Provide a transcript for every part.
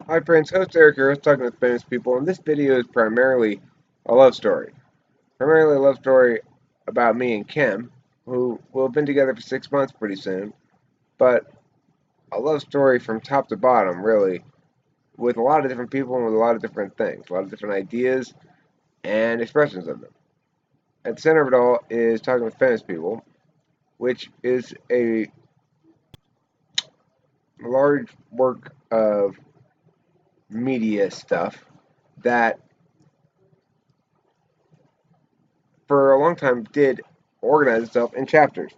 Hi friends, host Eric here, host talking with famous people, and this video is primarily a love story. Primarily a love story about me and Kim, who will have been together for 6 months pretty soon, but a love story from top to bottom, really, with a lot of different people and with a lot of different things, a lot of different ideas and expressions of them. At the center of it all is talking with famous people, which is a large work of media stuff that for a long time did organize itself in chapters.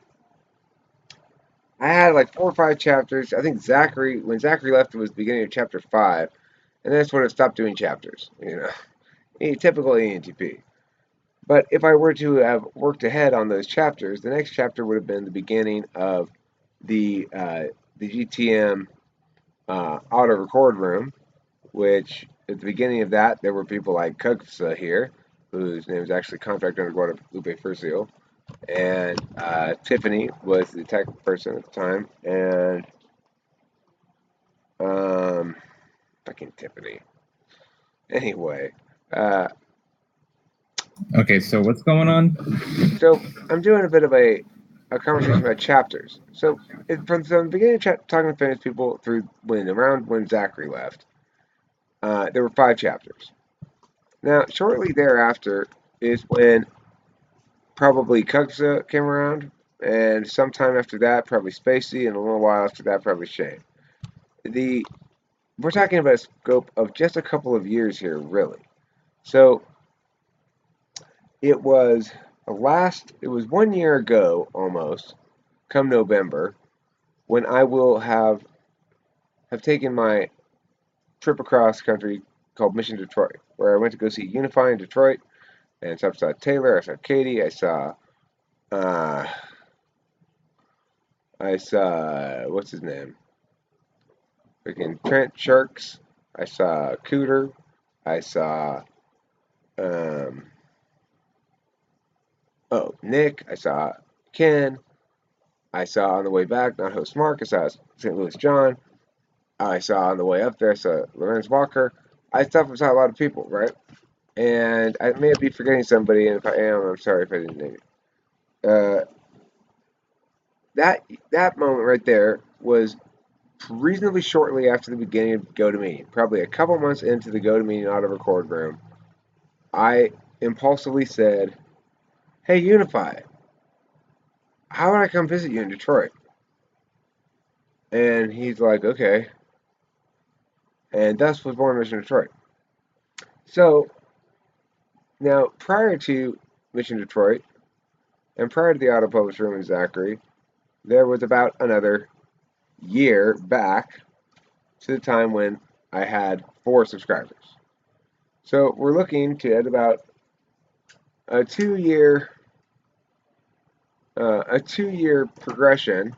I had like 4 or 5 chapters. I think when Zachary left, it was the beginning of chapter 5, and then I sort of stopped doing chapters. Typical ENTP. But if I were to have worked ahead on those chapters, the next chapter would have been the beginning of the GTM auto record room, which at the beginning of that there were people like Kugsa here, whose name is actually Contract under Guadalupe Furcio, and Tiffany was the tech person at the time, and fucking Tiffany. Anyway, uh, Okay, so what's going on? so I'm doing a bit of a conversation about chapters. So from the beginning of talking to famous people through around when Zachary left, there were 5 chapters. Now, shortly thereafter is when probably Kugsa came around, and sometime after that, probably Spacey, and a little while after that, probably Shane. The We're talking about a scope of just a couple of years here, really. So it was it was 1 year ago almost, come November, when I will have taken my trip across country called Mission Detroit, where I went to go see Unify in Detroit, and so I saw Taylor, I saw Katie, uh, I saw what's his name, freaking Trent Sharks, I saw Cooter, I saw um, Nick, I saw Ken, I saw on the way back, not host Mark, I saw St. Louis John. I saw on the way up there, I saw Lorenz Walker. I saw a lot of people, right? And I may be forgetting somebody, and if I am, I'm sorry if I didn't name it. That moment right there was reasonably shortly after the beginning of GoToMeeting, probably a couple months into the GoToMeeting auto record room. I impulsively said, "Hey, Unify, how would I come visit you in Detroit?" And he's like, "Okay." And thus was born Mission Detroit. So now, prior to Mission Detroit, and prior to the auto publish room in Zachary, there was about another year back to the time when I had 4 subscribers. So we're looking to at about a 2 year progression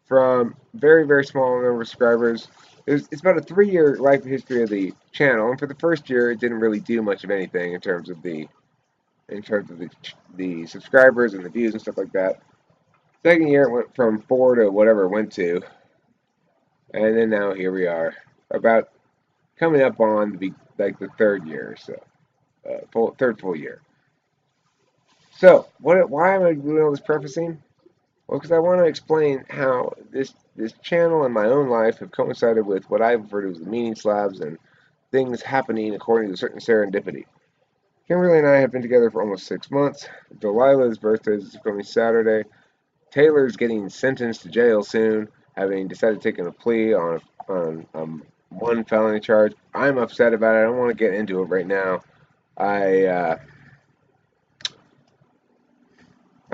from very very small number of subscribers. It's about a 3 year life history of the channel, and for the first year, it didn't really do much of anything in terms of the subscribers and the views and stuff like that. Second year, it went from 4 to whatever it went to, and then now here we are, about coming up on the third year or so, third full year. So, why am I doing all this prefacing? Well, because I want to explain how this channel and my own life have coincided with what I refer to as the meaning slabs and things happening according to a certain serendipity. Kimberly and I have been together for almost 6 months. Delilah's birthday is coming Saturday. Taylor's getting sentenced to jail soon, having decided to take a plea on one felony charge. I'm upset about it. I don't want to get into it right now. I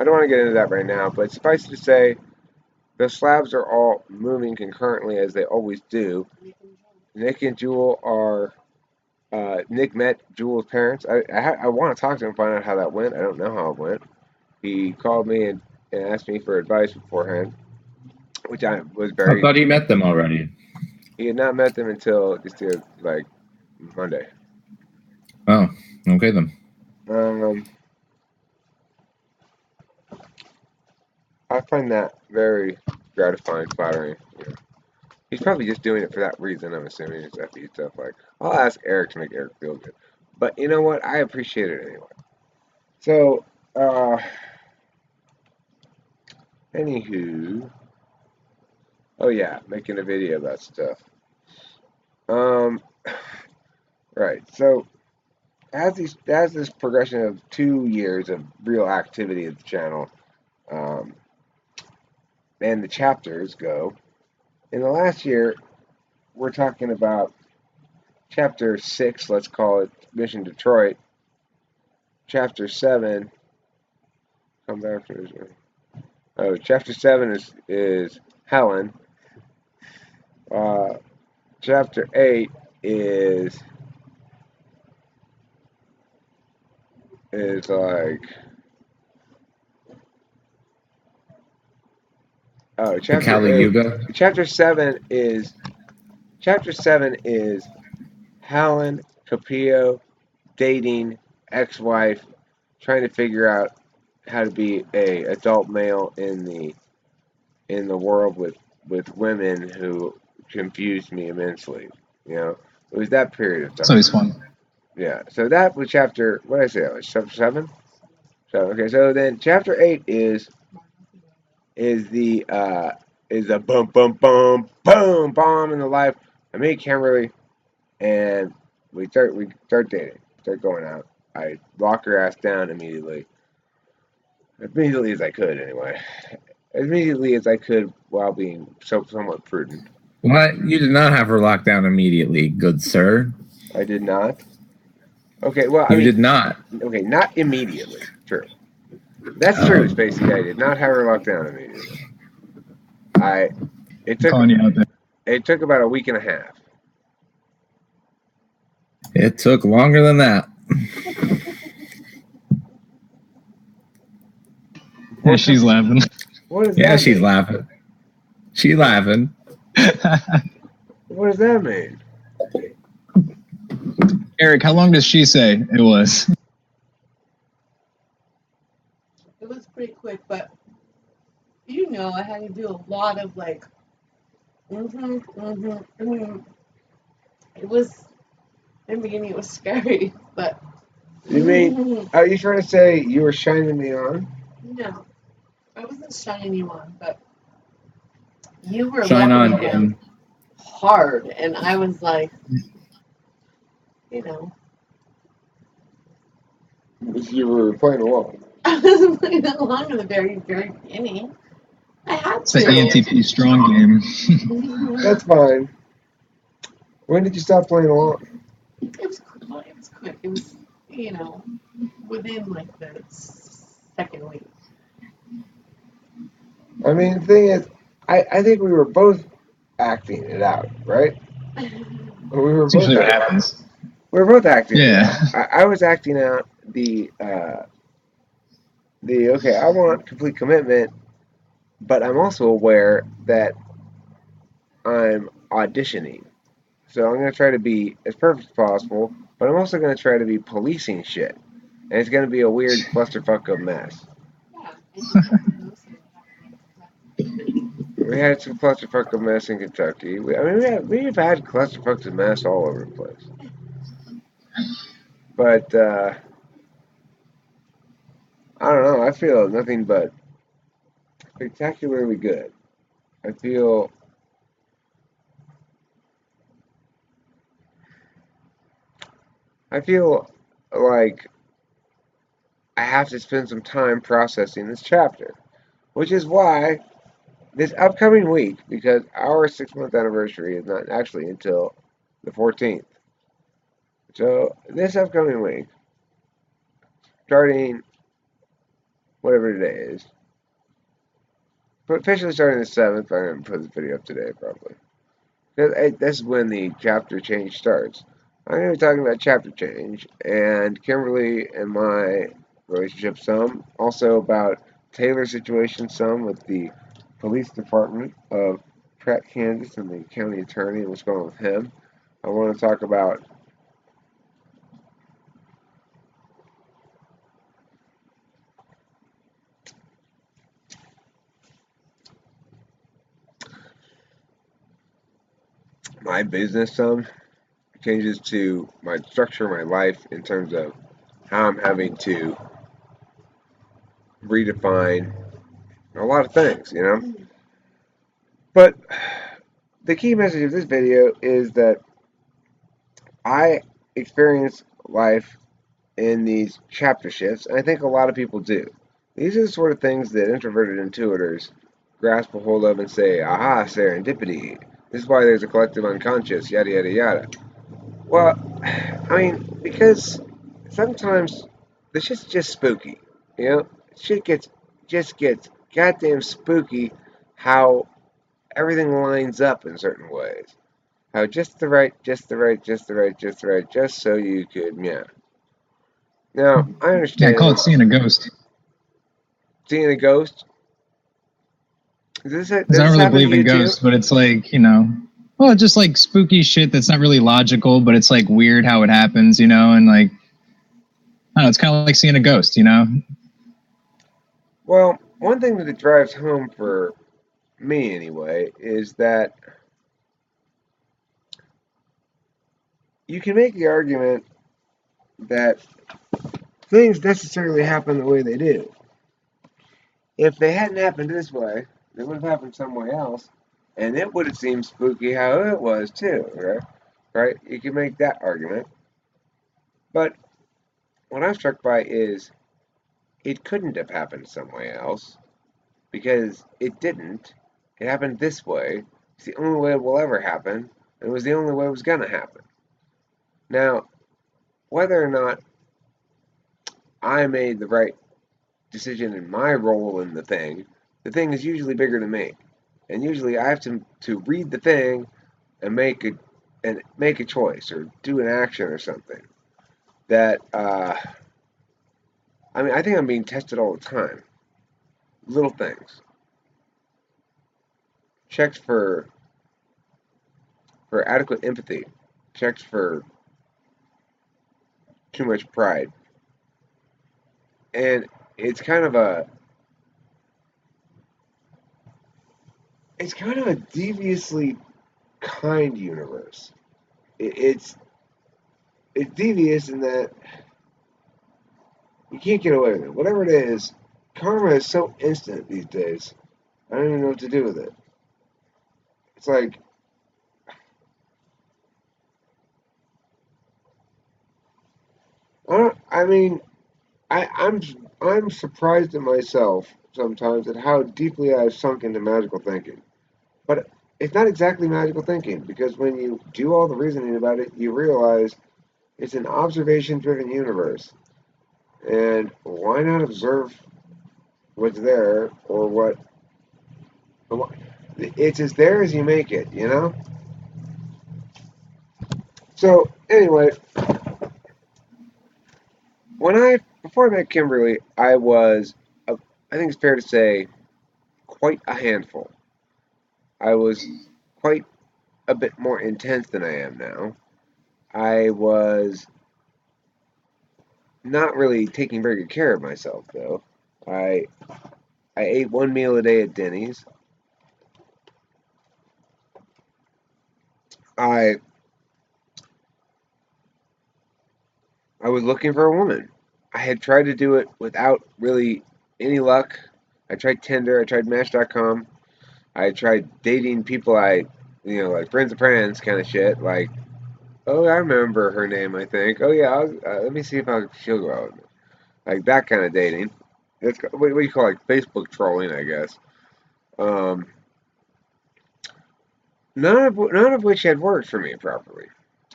I don't want to get into that right now, but suffice it to say, the slabs are all moving concurrently as they always do. Nick and Jewel are. Nick met Jewel's parents. I want to talk to him and find out how that went. I don't know how it went. He called me and asked me for advice beforehand, which I was I very. thought you met them already. He had not met them until just like Monday. Oh, okay then. Um, I find that very gratifying, flattering. He's probably just doing it for that reason, I'm assuming. It's FE stuff. Like, I'll ask Eric to make Eric feel good. But you know what? I appreciate it anyway. So, anywho. Oh, yeah, making a video about stuff. Um, right. So, as this progression of 2 years of real activity of the channel, um, and the chapters go, in the last year, we're talking about Chapter 6, let's call it Mission Detroit. Chapter 7, come back from this one. Oh, Chapter 7 is Helen. Chapter 8 is like, oh, The Kali Yuga. Chapter 7 is Helen Capillo dating ex-wife, trying to figure out how to be a adult male in the world with women who confused me immensely. You know, it was that period of time. So he's fun. Yeah. So that was chapter. What did I say? That was chapter 7. So okay. So then chapter 8 is the boom boom boom boom bomb in the life. I meet Kimberly, and we start dating, start going out. I lock her ass down immediately as I could anyway, as immediately as I could while being somewhat prudent. What? You did not have her locked down immediately, good sir. I did not. Okay, well, You did not. Okay, not immediately. True. That's true, Spacey. I did not have her locked down immediately. It took about a week and a half. It took longer than that. Yeah, she's laughing. What does Yeah, that she's mean? laughing. She's laughing. What does that mean? Eric, how long does she say it was? It was pretty quick, but you know, I had to do a lot of like, It was in the beginning. It was scary, but You mean? Are you trying to say you were shining me on? No, I wasn't shining you on, but you were Shine locking on me down hard, and I was like, you know, You were playing along. I was playing along in the very, very beginning. I had It's to. the ANTP strong game. That's fine. When did you stop playing along? It was quick. It was, you know, within like the second week. I mean, the thing is, I think we were both acting it out, right? We were That's both. usually what happens. We were both acting. Yeah. It out. I was acting out the okay. I want complete commitment, but I'm also aware that I'm auditioning, so I'm gonna try to be as perfect as possible. But I'm also gonna try to be policing shit, and it's gonna be a weird clusterfuck of mess. We had some clusterfuck of mess in Kentucky. We've had clusterfucks of mess all over the place. But I don't know. I feel nothing but spectacularly good. I feel like I have to spend some time processing this chapter, which is why this upcoming week, because our 6-month anniversary is not actually until the 14th. So this upcoming week, starting whatever today is, but officially starting the 7th, I'm going to put this video up today probably. This is when the chapter change starts. I'm going to be talking about chapter change and Kimberly and my relationship some. Also about Taylor's situation some with the police department of Pratt, Kansas and the county attorney and what's going on with him. I want to talk about my business some, changes to my structure of my life in terms of how I'm having to redefine a lot of things, you know? But the key message of this video is that I experience life in these chapter shifts, and I think a lot of people do. These are the sort of things that introverted intuitors grasp a hold of and say, aha, serendipity. This is why there's a collective unconscious, yada, yada, yada. Well, I mean, because sometimes the shit's just spooky, you know? Shit just gets goddamn spooky how everything lines up in certain ways. How just the right, just the right, just the right, just the right, just so you could, yeah. Now, I Yeah, understand call it seeing a ghost. seeing a ghost. Does Because I don't this really happen to believe in you too? ghosts, but it's like, well, just like spooky shit that's not really logical, but it's like weird how it happens, and like, I don't know, it's kind of like seeing a ghost, Well, one thing that it drives home for me anyway is that you can make the argument that things necessarily happen the way they do. If they hadn't happened this way, they would have happened some way else, and it would have seemed spooky how it was too, right? Right? You can make that argument. But what I'm struck by is it couldn't have happened some way else because it didn't. It happened this way. It's the only way it will ever happen. And it was the only way it was going to happen. Now, whether or not I made the right decision in my role in the thing is usually bigger than me. And usually I have to read the thing and make a choice or do an action or something that I mean I think I'm being tested all the time. Little things. Checks for adequate empathy. Checks for too much pride. And it's kind of a deviously kind universe. It's devious in that you can't get away with it. Whatever it is, karma is so instant these days. I don't even know what to do with it. It's like I mean, I'm surprised at myself sometimes at how deeply I've sunk into magical thinking. But it's not exactly magical thinking because when you do all the reasoning about it, you realize it's an observation-driven universe. And why not observe what's there or what? It's as there as you make it, you know. So anyway, before I met Kimberly, I was, I think it's fair to say, quite a handful. I was quite a bit more intense than I am now. I was not really taking very good care of myself, though. I I ate one meal a day at Denny's. I I was looking for a woman. I had tried to do it without really any luck. I tried Tinder. I tried Match.com. I tried dating people like friends of friends kind of shit. Like, oh, I remember her name. I think. Oh yeah, let me see if she'll go out with me. Like that kind of dating. It's what do you call like Facebook trolling, I guess. Um, none of which had worked for me properly.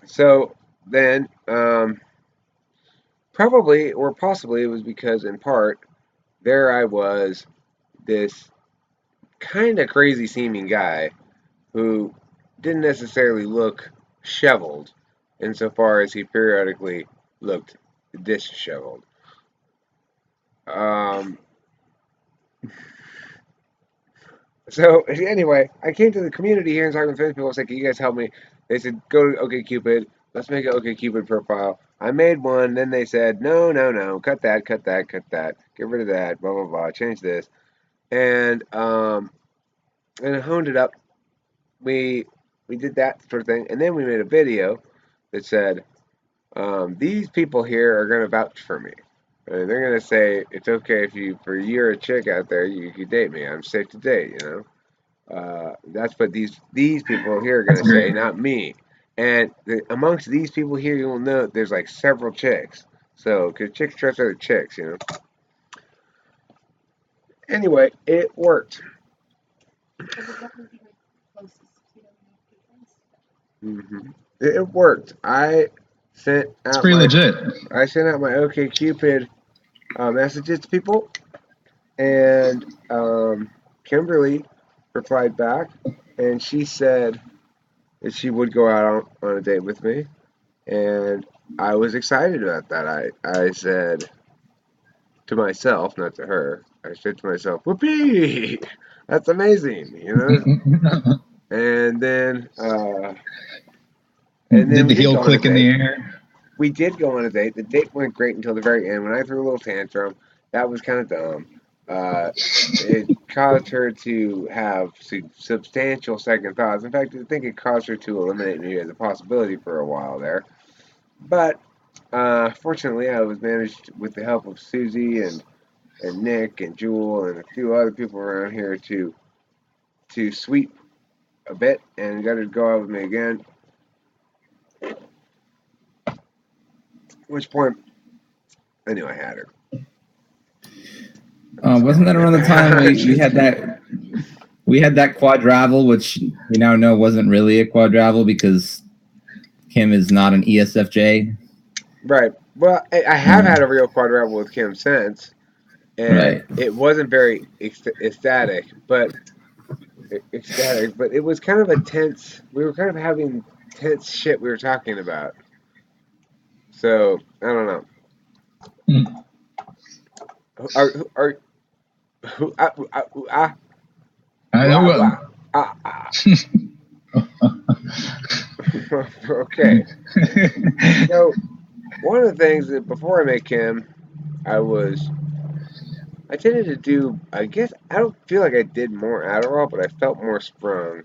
So then, probably or possibly it was because in part there I was, this kind of crazy seeming guy who didn't necessarily look shoveled insofar as he periodically looked disheveled. Um, so anyway, I came to the community here in Stockton. People said, "Can you guys help me?" They said, "Go to OkCupid. Let's make an OkCupid profile." I made one. Then they said, "No, no, no. Cut that. Cut that. Cut that. Get rid of that. Blah blah blah. Change this." And I honed it up. We we did that sort of thing, and then we made a video that said, these people here are gonna vouch for me. And they're gonna say it's okay if you're a chick out there, you could date me. I'm safe to date, That's what these people here are That's gonna say, great. not me. And amongst these people here, you'll know there's like several chicks. So, because chicks trust other chicks. Anyway, it worked. It would definitely be my closest hmm It worked. It's pretty legit. I sent out my OkCupid messages to people, and Kimberly replied back, and she said that she would go out on a date with me, and I was excited about that. I said to myself, not to her, I said to myself, "Whoopee! That's amazing." And then, Did we the did heel go on a click in the date. air? We did go on a date. The date went great until the very end. When I threw a little tantrum, that was kind of dumb. It caused her to have substantial second thoughts. In fact, I think it caused her to eliminate me as a possibility for a while there. But fortunately, I was managed with the help of Susie and Nick and Jewel and a few other people around here to sweep a bit and got her to go out with me again. At which point, I knew I had her. Wasn't that around the time we had that quadrival, which we now know wasn't really a quadrival because Kim is not an ESFJ. Right. Well, I have had a real quadrival with Kim since, and it wasn't very ecstatic, but it was kind of a tense. We were kind of having tense shit we were talking about. So I don't know. Are who I know. Okay. So one of the things that before I met Kim, I tended to do. I guess I don't feel like I did more Adderall, but I felt more sprung,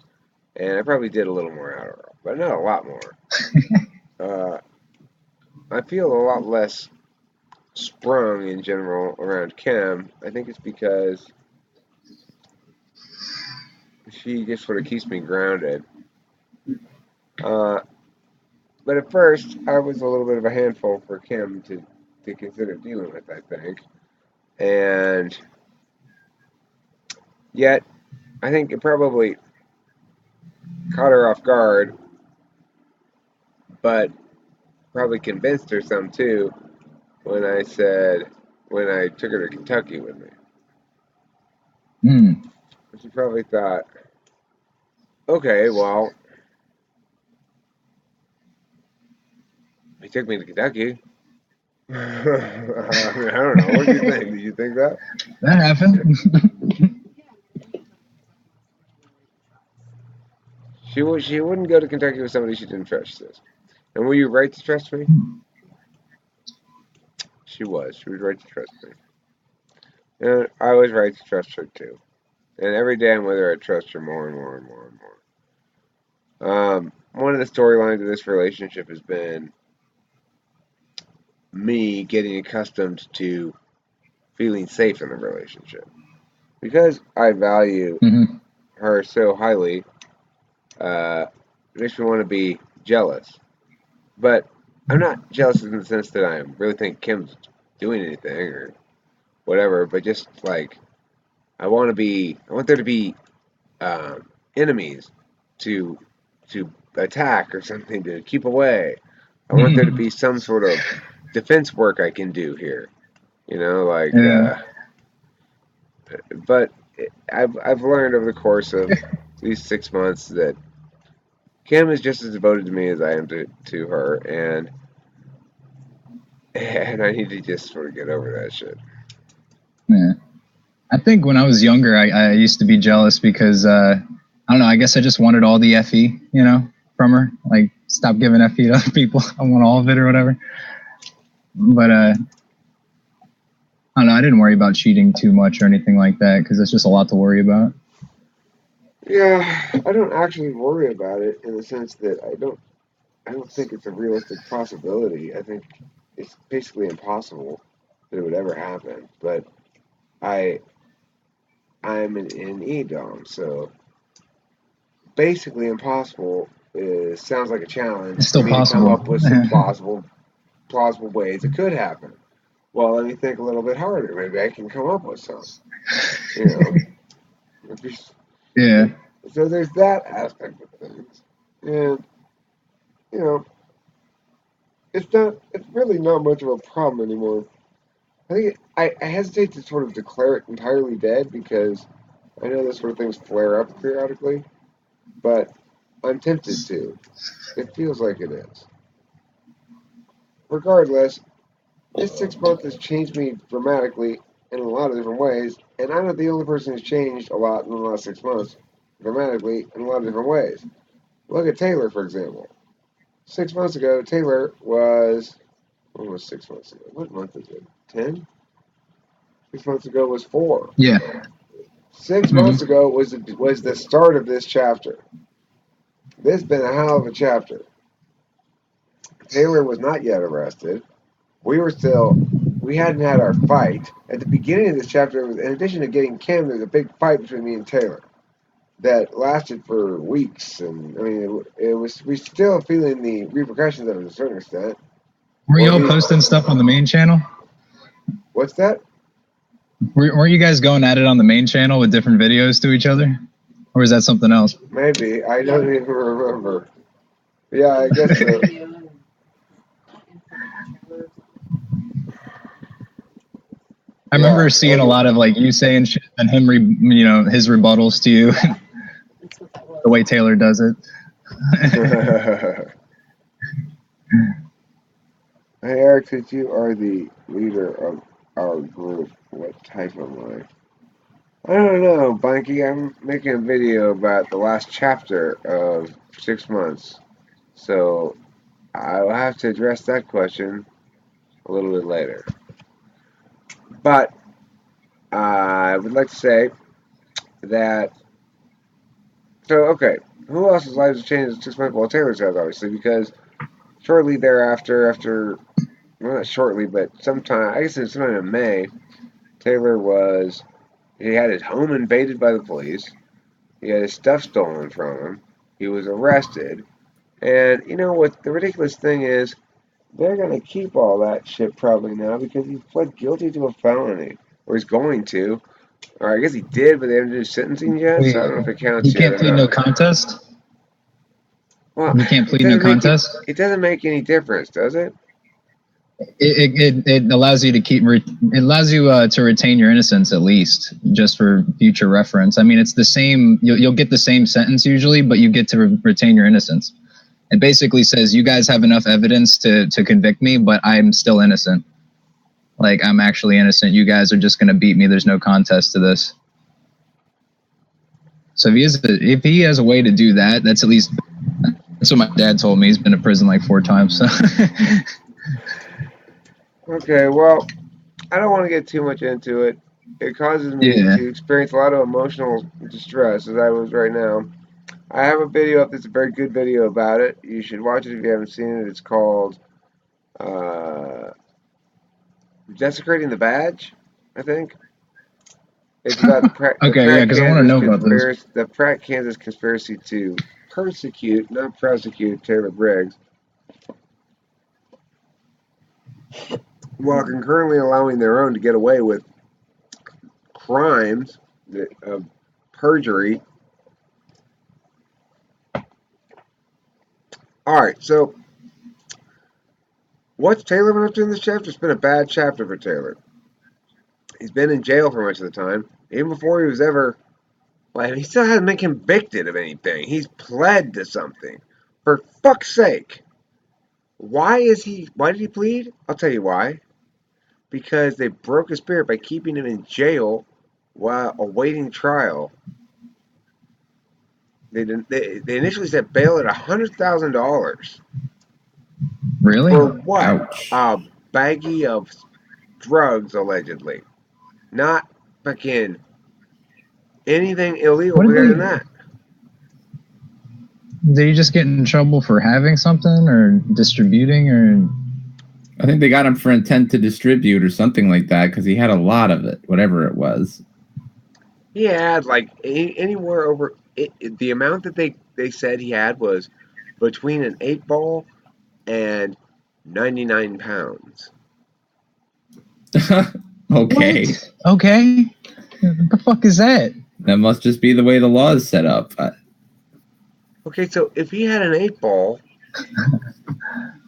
and I probably did a little more Adderall, but not a lot more. I feel a lot less sprung in general around Kim. I think it's because she just sort of keeps me grounded. Uh, but at first, I was a little bit of a handful for Kim to consider dealing with, I think. And yet, I think it probably caught her off guard, but probably convinced her some too when when I took her to Kentucky with me. She probably thought, okay, well, he took me to Kentucky. I don't know. What do you think? Did you think that? That happened. She wouldn't go to Kentucky with somebody she didn't trust. She says. And were you right to trust me? She was. She was right to trust me. And I was right to trust her too. And every day I'm with her, I trust her more and more and more and more. One of the storylines of this relationship has been me getting accustomed to feeling safe in the relationship. Because I value her so highly, it makes me want to be jealous. But I'm not jealous in the sense that I really think Kim's doing anything or whatever, but just like I want there to be enemies to attack or something to keep away. I want there to be some sort of defense work I can do here. Yeah. But I've learned over the course of these 6 months that Kim is just as devoted to me as I am to her, and I need to just sort of get over that shit. Yeah. I think when I was younger, I used to be jealous because, I don't know, I guess I just wanted all the FE, from her. Like, stop giving FE to other people. I want all of it or whatever. But, I don't know, I didn't worry about cheating too much or anything like that because it's just a lot to worry about. Yeah, I don't actually worry about it in the sense that I don't think it's a realistic possibility. I think it's basically impossible that it would ever happen. But I I'm an EDOM, so basically impossible sounds like a challenge It's for still me to come possible. up with some plausible ways it could happen. Well, let me think a little bit harder. Maybe I can come up with some. You know, if Yeah. so there's that aspect of things, and you know, it's really not much of a problem anymore. I hesitate to sort of declare it entirely dead because I know this sort of things flare up periodically, but I'm tempted to. It feels like it is. Regardless, this 6 months has changed me dramatically in a lot of different ways, and I'm not the only person who's changed a lot in the last 6 months dramatically in a lot of different ways. Look at Taylor, for example. 6 months ago, Taylor was. What was 6 months ago? What month is it? 10? 6 months ago was 4. Yeah. 6 months Hmm. ago was the start of this chapter. This has been a hell of a chapter. Taylor was not yet arrested. We were still. We hadn't had our fight. At the beginning of this chapter, in addition to getting Kim, there's a big fight between me and Taylor that lasted for weeks. And I mean, it was. We still feeling the repercussions of it to a certain extent. Were Or at y'all least, posting stuff on the main channel? what's that? Weren't you guys going at it on the main channel with different videos to each other? Or is that something else? Maybe. I Yeah. don't even remember. Yeah, I guess so. Video and in front of each other. I Yeah. remember seeing a lot of like you saying shit and him, his rebuttals to you, Yeah. That's what that was. the way Taylor does it. Hey, Eric, since you are the leader of our group, what type of life? I don't know, Bunky. I'm making a video about the last chapter of 6 months, so I'll have to address that question a little bit later. But I would like to say that. So, okay, who else's lives have changed in 6 months? Well, Taylor's has, obviously, because shortly thereafter, well, not shortly, but sometime, I guess it was sometime in May, Taylor was. He had his home invaded by the police. He had his stuff stolen from him. He was arrested. And you know what? The ridiculous thing is, they're going to keep all that shit probably now because he pled guilty to a felony. Or he's going to. Or I guess he did, but they haven't done sentencing yet, so I don't know if it He counts yet can't or plead no not. contest. Well, He can't it plead no doesn't make contest. it doesn't make any difference, does it? It allows you to it allows you to retain your innocence at least, just for future reference. I mean, it's the same. You'll get the same sentence usually, but you get to retain your innocence. It basically says you guys have enough evidence to convict me, but I'm still innocent. Like, I'm actually innocent. You guys are just going to beat me. There's no contest to this. So if he has a way to do that, that's at least. That's what my dad told me. He's been to prison like 4 times. So. Okay, well, I don't want to get too much into it. It causes me Yeah. to experience a lot of emotional distress as I was right now. I have a video up that's a very good video about it. You should watch it if you haven't seen it. It's called uh, Desecrating the Badge, I think. It's about the Okay, yeah, because I want to know about those. The Pratt, Kansas conspiracy to persecute, not prosecute, Taylor Briggs, while concurrently allowing their own to get away with crimes of perjury. All right, so what's Taylor been up to in this chapter? It's been a bad chapter for Taylor. He's been in jail for much of the time, even before he was ever. Like, he still hasn't been convicted of anything. He's pled to something. For fuck's sake. Why did he plead? I'll tell you why. Because they broke his spirit by keeping him in jail while awaiting trial. They initially set bail at $100,000. Really? For what? Ouch. A baggie of drugs, allegedly. Not fucking anything illegal What did bigger than they? that. Did he just get in trouble for having something or distributing or? I think they got him for intent to distribute or something like that because he had a lot of it, whatever it was. He had like anywhere over the amount that they said he had was between an 8 ball and 99 pounds. Okay. What? Okay. What the fuck is that? That must just be the way the law is set up. Okay, so if he had an 8 ball,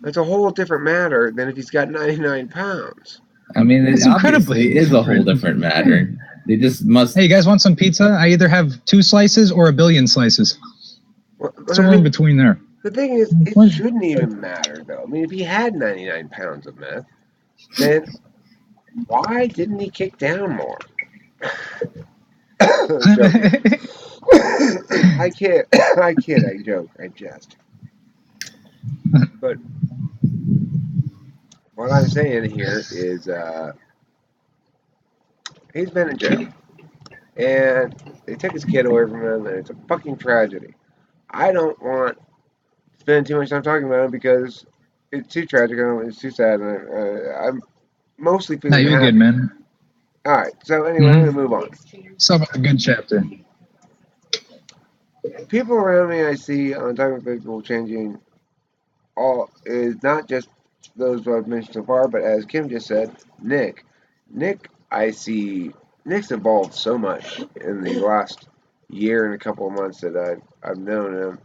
that's a whole different matter than if he's got 99 pounds. I mean, it It's incredibly obviously is a whole different matter. They just must. Hey, you guys want some pizza? I either have 2 slices or 1 billion slices. Well, Somewhere in between there. The thing is, it What? shouldn't even matter, though. I mean, if he had 99 pounds of meth, then why didn't he kick down more? I kid, I joke, I jest. But what I'm saying here is, he's been in jail, and they took his kid away from him, and it's a fucking tragedy. I don't want to spend too much time talking about him because it's too tragic, and it's too sad, and I'm mostly No, feeling you're happy. good, man. All right, so anyway, I'm gonna move on. Let's talk about a good chapter. People around me I see on Time of Physical changing all is not just those I've mentioned so far, but as Kim just said, Nick. I see Nick's evolved so much in the last year and a couple of months that I've known him,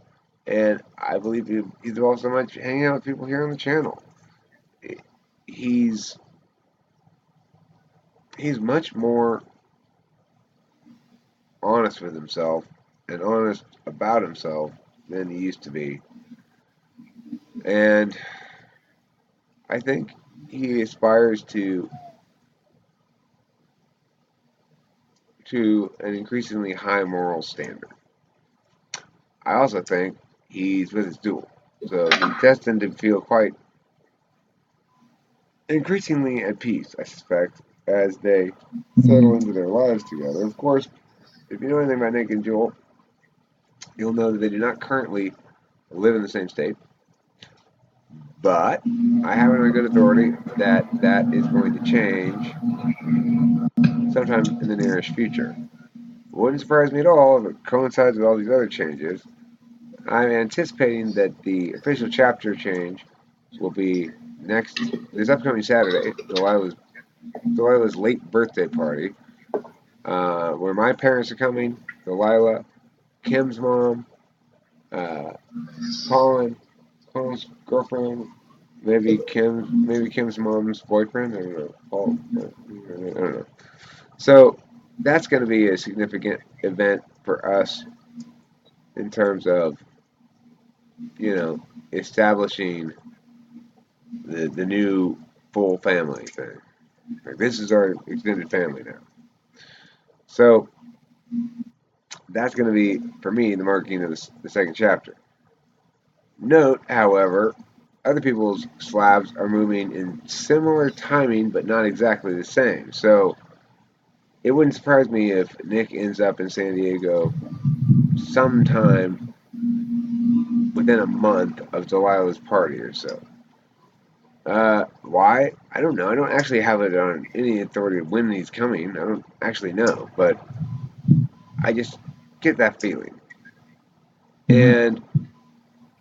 and I believe he's evolved so much hanging out with people here on the channel. He's much more honest with himself and honest about himself than he used to be. And I think he aspires to an increasingly high moral standard. I also think he's with his duel, so he's destined to feel quite increasingly at peace, I suspect, as they settle into their lives together. Of course, if you know anything about Nick and Jewel, you'll know that they do not currently live in the same state. But I have it on good authority that that is going to change sometime in the nearest future. Wouldn't surprise me at all if it coincides with all these other changes. I'm anticipating that the official chapter change will be this upcoming Saturday, Delilah's late birthday party, where my parents are coming, Delilah, Kim's mom, Colin's girlfriend, maybe Kim's mom's boyfriend. I don't know. I don't know. So that's going to be a significant event for us in terms of, establishing the new full family thing. Like, this is our extended family now. So that's going to be, for me, the marking of the second chapter. Note, however, other people's slabs are moving in similar timing, but not exactly the same. So it wouldn't surprise me if Nick ends up in San Diego sometime within a month of Delilah's party or so. Why? I don't know. I don't actually have it on any authority of when he's coming. I don't actually know, but I just get that feeling. And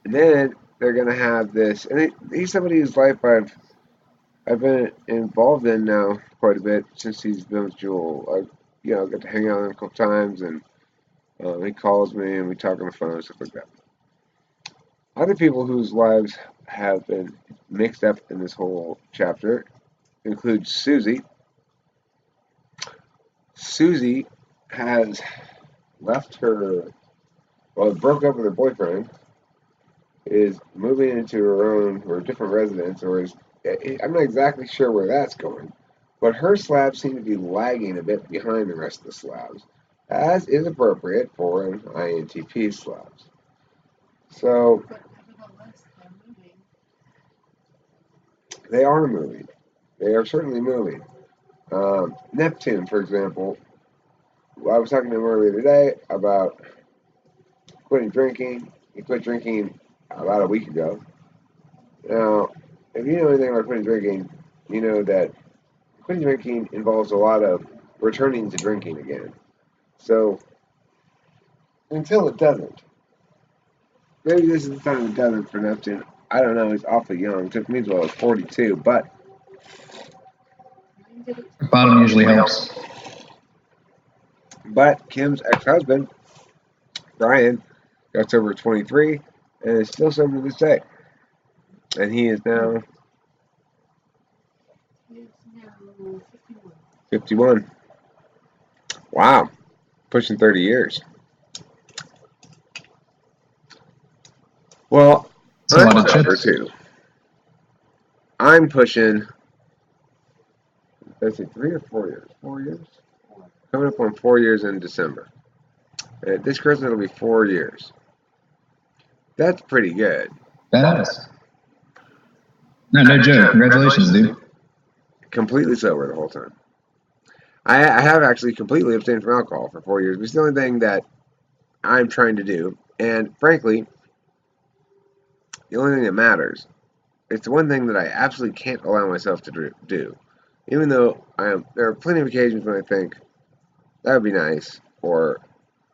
then they're gonna have this, and he's somebody whose life I've been involved in now quite a bit since he's been with Jewel. I got to hang out with him a couple times, and he calls me and we talk on the phone and stuff like that. Other people whose lives have been mixed up in this whole chapter include Susie. Susie has left broke up with her boyfriend, is moving into her own or different residence, I'm not exactly sure where that's going, but her slabs seem to be lagging a bit behind the rest of the slabs, as is appropriate for an INTP slabs. So they are moving. They are certainly moving. Neptune, for example, I was talking to him earlier today about quitting drinking, He quit drinking about a week ago. Now, if you know anything about quitting drinking, you know that quitting drinking involves a lot of returning to drinking again. So, until it doesn't, maybe this is the time it doesn't for Neptune. I don't know, he's awfully young. It took me until I was 42, but Bottom usually helps. But Kim's ex-husband, Brian, got sober at 23 and is still sober to this day. And he is now It's now 51. 51. Wow. Pushing 30 years. Well, That's a lot of sober chips. too. I'm pushing, let's see, 3 or 4 years? 4 years? Coming up on 4 years in December. And this Christmas will be 4 years. That's pretty good. Badass. No joke. Congratulations, dude. Completely sober the whole time. I have actually completely abstained from alcohol for 4 years. It's the only thing that I'm trying to do. And frankly, the only thing that matters. It's the one thing that I absolutely can't allow myself to do. Even though there are plenty of occasions when I think, that would be nice, or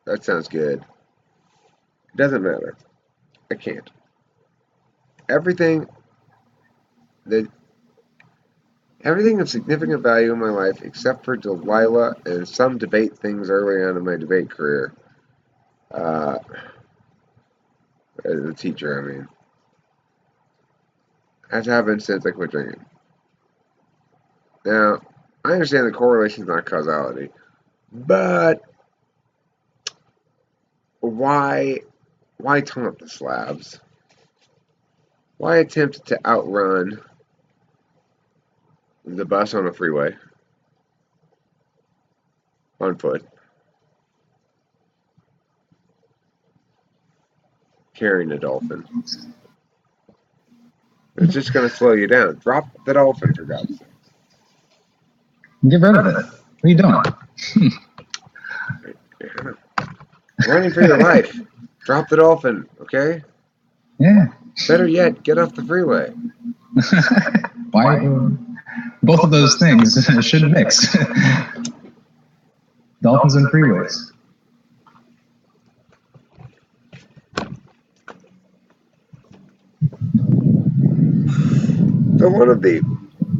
that sounds good. It doesn't matter. I can't. Everything of significant value in my life, except for Delilah and some debate things early on in my debate career, as a teacher, I mean, has happened since I quit drinking. Now, I understand the correlation is not causality, but why taunt the slabs? Why attempt to outrun the bus on a freeway on foot, carrying a dolphin? It's just going to slow you down. Drop the dolphin, for God's sake. Get rid of it. What are you doing? Running for your life. Drop the dolphin, okay? Yeah. Better yet, get off the freeway. Why? Both of those things shouldn't mix. Dolphins and freeways. So one of the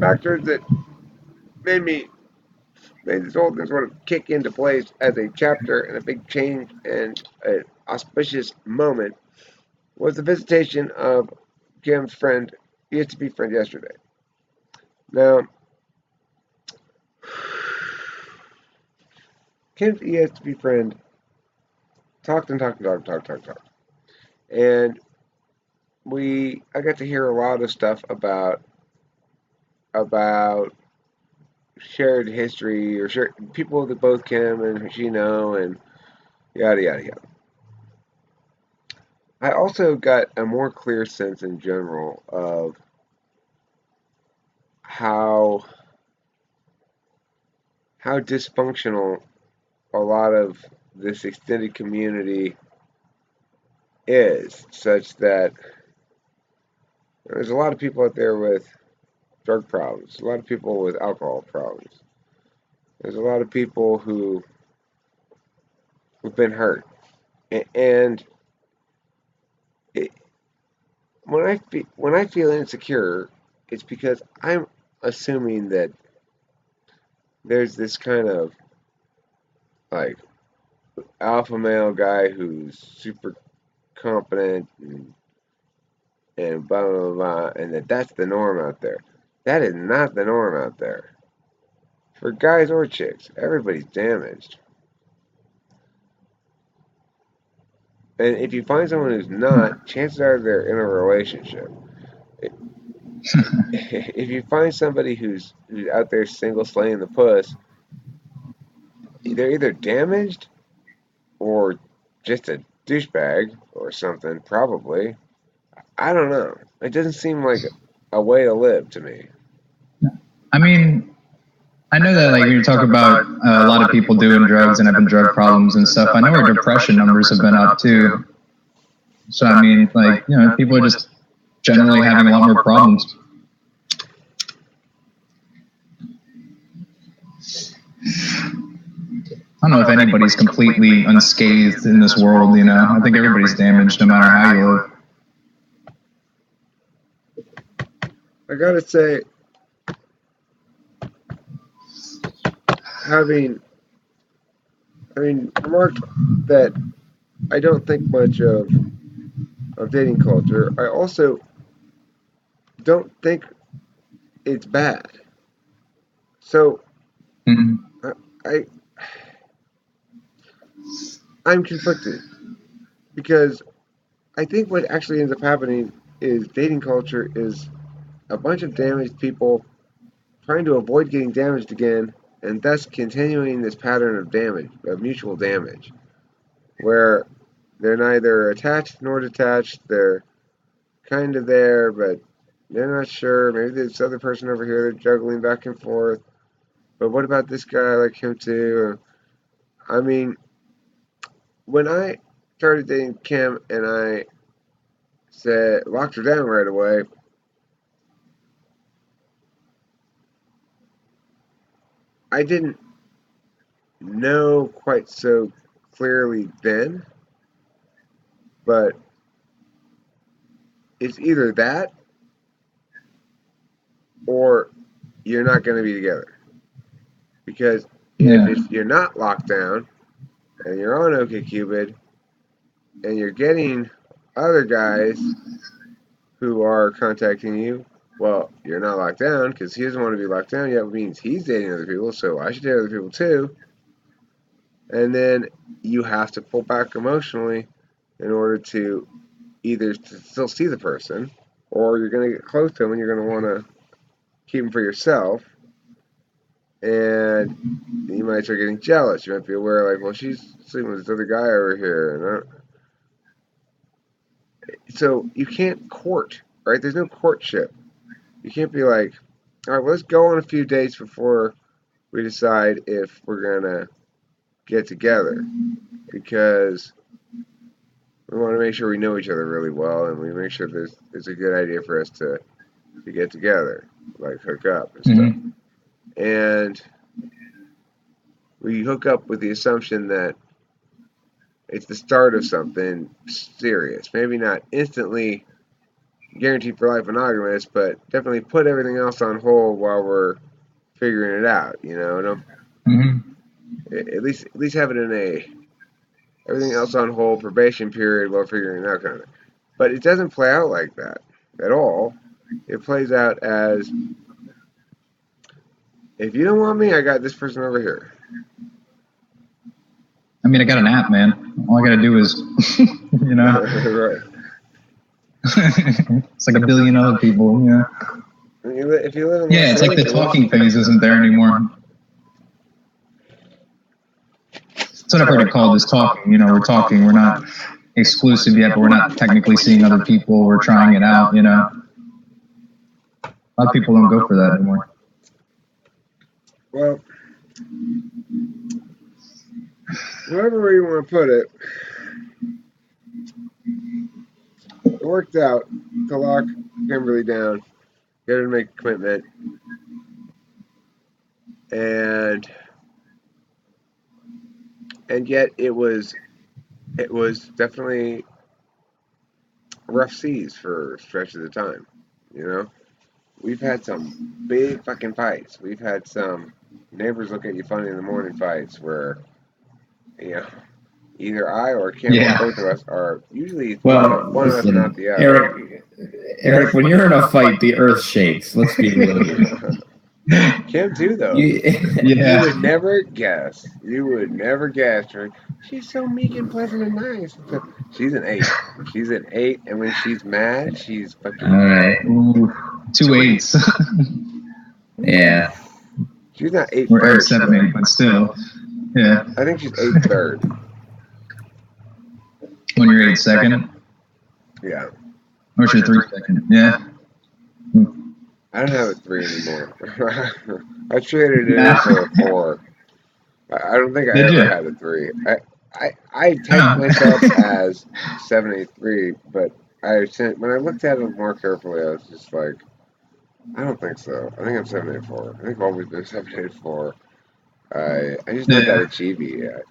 factors that made this whole thing sort of kick into place as a chapter and a big change and an auspicious moment was the visitation of Kim's friend, used to be friend yesterday. Now, Kim's ESP friend talked. And I got to hear a lot of stuff about shared history or people that both Kim and she know and yada yada yada. I also got a more clear sense in general of how dysfunctional a lot of this extended community is, such that there's a lot of people out there with drug problems, a lot of people with alcohol problems. There's a lot of people who've been hurt, and when I feel insecure, it's because I'm assuming that there's this kind of like alpha male guy who's super competent and blah blah blah, and that's the norm out there. That is not the norm out there. For guys or chicks, everybody's damaged. And if you find someone who's not, chances are they're in a relationship. If you find somebody who's out there single slaying the puss, they're either damaged or just a douchebag or something, probably. I don't know. It doesn't seem like a way to live to me. I mean, I know that like you talk about a lot of people doing drugs and having drug problems and stuff. I know our depression numbers have been up too. So I mean, like, you know, people are just generally having a lot more problems. I don't know if anybody's completely unscathed in this world, you know. I think everybody's damaged no matter how you live. I gotta say, having remarked that I don't think much of dating culture, I also don't think it's bad. So Mm-hmm. I I'm conflicted because I think what actually ends up happening is dating culture is a bunch of damaged people trying to avoid getting damaged again, and thus continuing this pattern of damage, of mutual damage, where they're neither attached nor detached. They're kind of there, but they're not sure. Maybe there's this other person over here they're juggling back and forth. But what about this guy? I like him too. I mean, when I started dating Kim and I said locked her down right away, I didn't know quite so clearly then, but it's either that or you're not going to be together. Because if you're not locked down and you're on OkCupid and you're getting other guys who are contacting you, well, you're not locked down because he doesn't want to be locked down yet. It means he's dating other people, so I should date other people too. And then you have to pull back emotionally in order to either to still see the person, or you're going to get close to him and you're going to want to keep him for yourself. And you might start getting jealous. You might be aware, like, well, she's sleeping with this other guy over here. So you can't court, right? There's no courtship. You can't be like, all right, well, let's go on a few dates before we decide if we're going to get together. Because we want to make sure we know each other really well, and we make sure it's a good idea for us to get together, like hook up and stuff. And we hook up with the assumption that it's the start of something serious. Maybe not instantly guaranteed for life monogamous, but definitely put everything else on hold while we're figuring it out. You know, at least have it in a everything else on hold probation period while figuring it out kind of. But it doesn't play out like that at all. It plays out as, if you don't want me, I got this person over here. I mean, I got an app, man. All I got to do is, you know. Right. It's like a billion other people, you know. If you live in it's like the talking phase isn't there anymore. That's what I've heard it called, is talking. You know, we're talking. We're not exclusive yet, but we're not technically seeing other people. We're trying it out, you know. A lot of people don't go for that anymore. Well, whatever way you want to put it, it worked out to lock Kimberly down, get her to make a commitment, and yet it was definitely rough seas for stretches of time. You know, we've had some big fucking fights. We've had some neighbors look at you funny in the morning fights where, you know, either I or Kim or both of us are usually one of us, not the other. Eric, when you're in a fight, the earth shakes. Let's be real. Kim too, though. You would never guess. You would never guess. She's so meek and pleasant and nice. She's an 8. She's an 8, and when she's mad, she's fucking. All right. Ooh, 2 8s. Yeah. She's not 8. We're 7 8, but still. Yeah. I think she's 8 third. When you're 8 second? Yeah. Or you're 3 second? Yeah. I don't have a 3 anymore. I traded it in for a 4. I don't think I ever had a 3. I typed myself as 783, but when I looked at it more carefully, I was just like, I don't think so. I think I'm 784. I think I've always been 784. I just not that Yeah. achievey yet.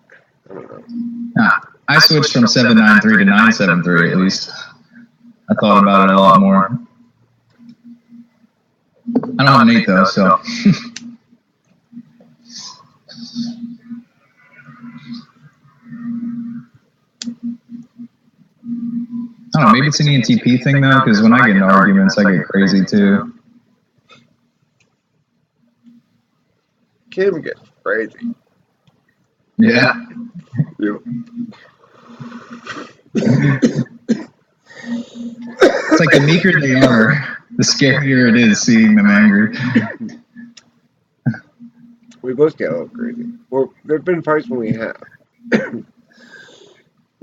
I don't know. I switched from 793 to 973 at least. I thought about it a lot more. I don't have an 8 though, so. I don't know, maybe it's an ENTP thing though, because when I get into arguments, I get crazy too. Kim gets crazy. Yeah. It's like the meeker they are, the scarier it is seeing them angry. We both get a little crazy. Well, there have been fights when we have.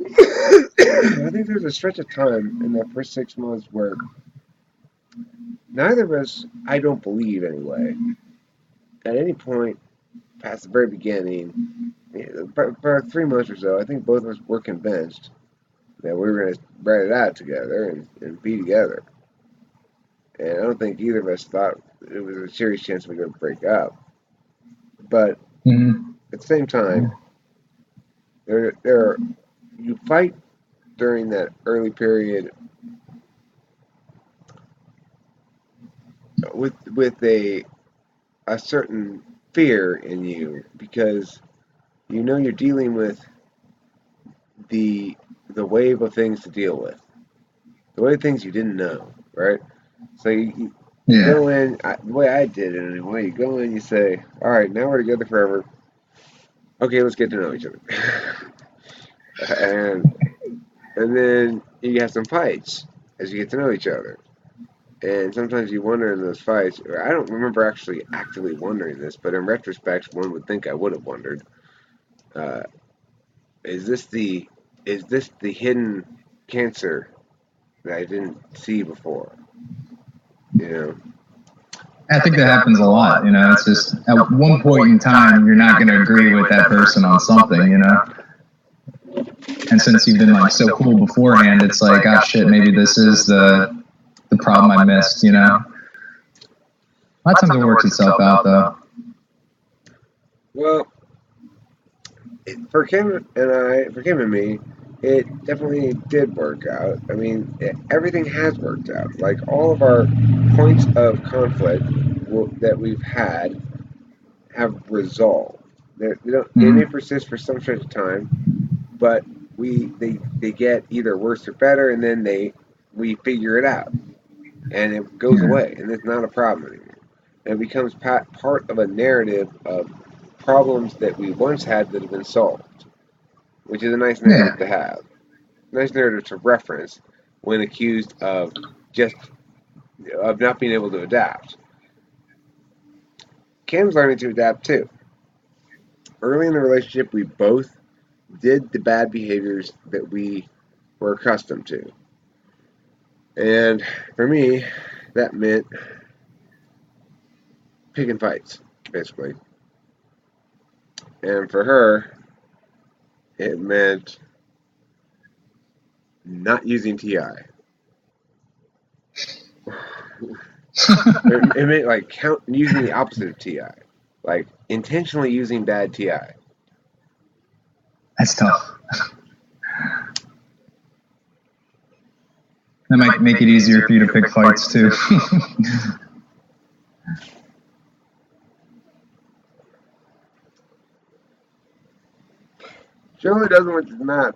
I think there's a stretch of time in that first 6 months where neither of us, I don't believe anyway, at any point past the very beginning, for 3 months or so, I think both of us were convinced that we were going to write it out together and be together. And I don't think either of us thought it was a serious chance we were going to break up. But at the same time, you fight during that early period with a certain fear in you because you know you're dealing with the wave of things to deal with, the way of things you didn't know, right? So you go in the way I did it anyway. You go in, you say, "All right, now we're together forever. Okay, let's get to know each other," and then you have some fights as you get to know each other. And sometimes you wonder in those fights. I don't remember actually actively wondering this, but in retrospect, one would think I would have wondered: uh, Is this the hidden cancer that I didn't see before? You know. I think that happens a lot, you know. It's just at one point in time, you're not going to agree with that person on something, you know. And since you've been like so cool beforehand, it's like, oh shit, maybe this is the problem I missed, you know. A lot of times it works itself out, though. Well, for Kim and me, it definitely did work out. I mean, everything has worked out. Like all of our points of conflict that we've had have resolved. They may persist for some stretch of time, but they get either worse or better, and then we figure it out, and it goes away, and it's not a problem anymore. And it becomes part of a narrative of problems that we once had that have been solved, which is a nice narrative to have, nice narrative to reference when accused of not being able to adapt. Cam's learning to adapt too. Early in the relationship, we both did the bad behaviors that we were accustomed to. And for me, that meant picking fights, basically. And for her, it meant not using TI. It meant like using the opposite of TI, like intentionally using bad TI. That's tough. That might make it easier for you to pick fights too. She only does it when she's mad.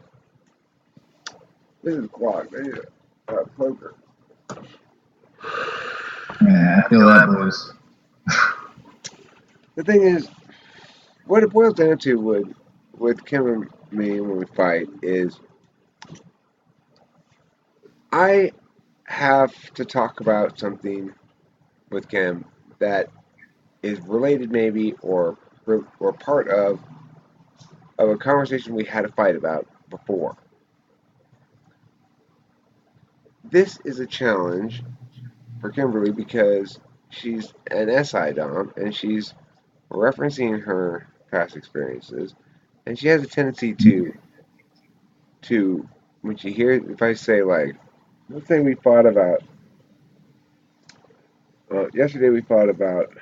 This is clogged. I need a poker. Yeah, I feel that blues. The thing is, what it boils down to with Kim and me when we fight is I have to talk about something with Kim that is related maybe or part of a conversation we had a fight about before. This is a challenge for Kimberly because she's an SI Dom and she's referencing her past experiences, and she has a tendency to to when she hears if I say like, let's say we fought about yesterday we fought about,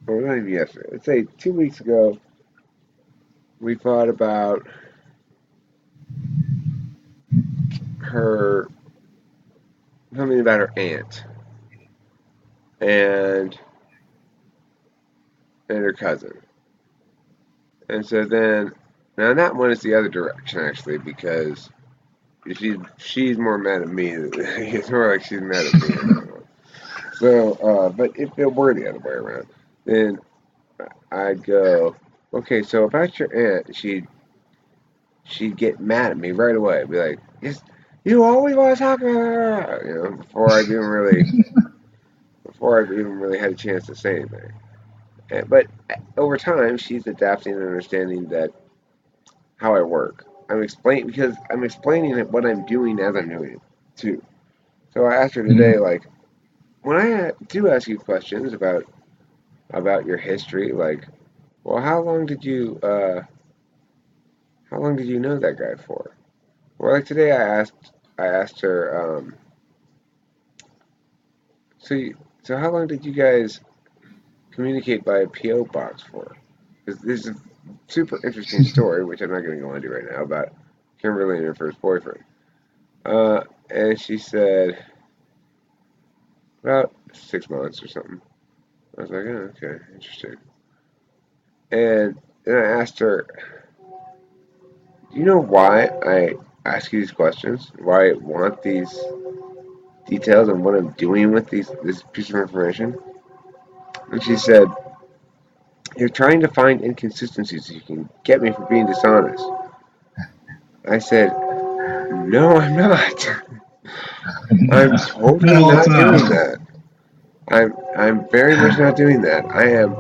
or not even yesterday. Let's say 2 weeks ago we fought about her something about her aunt and her cousin. And so then, now that one is the other direction actually, because she's more mad at me. It's more like she's mad at me in that one. So, but if it were the other way around, then I'd go, okay. So if that's your aunt, she'd get mad at me right away. Be like, yes, you always want to talk about her, before I've even really had a chance to say anything. But over time, she's adapting and understanding that how I work. I'm explaining what I'm doing as I'm doing it too. So I asked her today, Mhm. like, when I do ask you questions about your history, like, well, how long did you know that guy for? Well, like today, I asked her, so so how long did you guys communicate by a PO box for? Because this is a super interesting story, which I'm not going to go into right now about Kimberly and her first boyfriend. And she said about 6 months or something. I was like, oh, okay, interesting. And then I asked her, do you know why I ask you these questions? Why I want these details and what I'm doing with this piece of information? And she said, you're trying to find inconsistencies so you can get me for being dishonest. I said, no, I'm not. I'm totally No, it's not doing not. that. I'm very much not doing that. I am